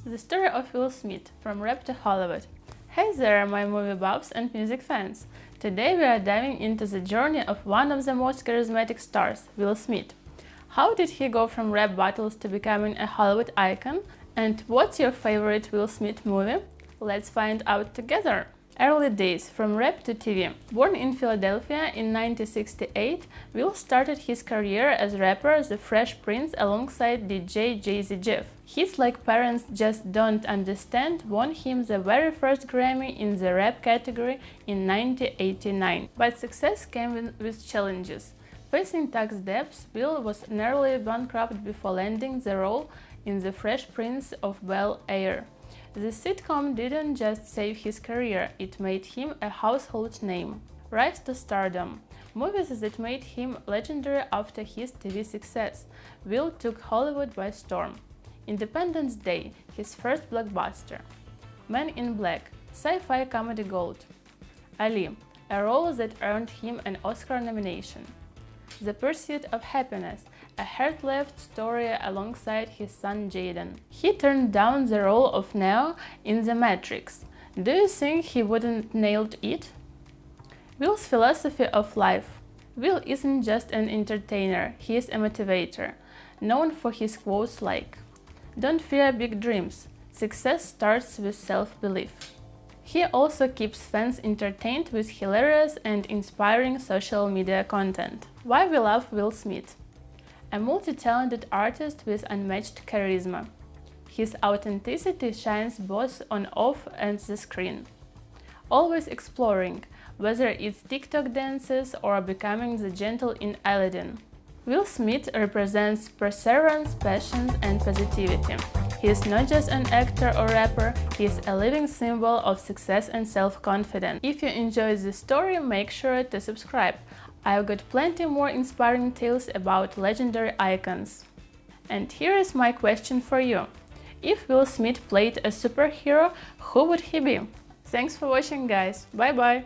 The story of Will Smith, from rap to Hollywood. Hey there, my movie buffs and music fans! Today we are diving into the journey of one of the most charismatic stars, Will Smith. How did he go from rap battles to becoming a Hollywood icon? And what's your favorite Will Smith movie? Let's find out together! Early days, from rap to TV. Born in Philadelphia in 1968, Will started his career as rapper The Fresh Prince alongside DJ Jay-Z Jeff. His Like Parents Just Don't Understand won him the very first Grammy in the rap category in 1989. But success came with challenges. Facing tax debts, Will was nearly bankrupt before landing the role in The Fresh Prince of Bel-Air. The sitcom didn't just save his career, it made him a household name. Rise to stardom. Movies that made him legendary after his TV success. Will took Hollywood by storm. Independence Day, his first blockbuster. Men in Black, sci-fi comedy gold. Ali, a role that earned him an Oscar nomination. The Pursuit of Happiness, a heart-left story alongside his son Jaden. He turned down the role of Neo in The Matrix. Do you think he wouldn't nailed it? Will's philosophy of life. Will isn't just an entertainer, he is a motivator, known for his quotes like, "Don't fear big dreams. Success starts with self-belief." He also keeps fans entertained with hilarious and inspiring social media content. Why we love Will Smith? A multi-talented artist with unmatched charisma. His authenticity shines both on off and the screen. Always exploring, whether it's TikTok dances or becoming the gentle in Aladdin. Will Smith represents perseverance, passion, and positivity. He is not just an actor or rapper, he is a living symbol of success and self-confidence. If you enjoyed this story, make sure to subscribe. I've got plenty more inspiring tales about legendary icons. And here is my question for you. If Will Smith played a superhero, who would he be? Thanks for watching, guys. Bye-bye!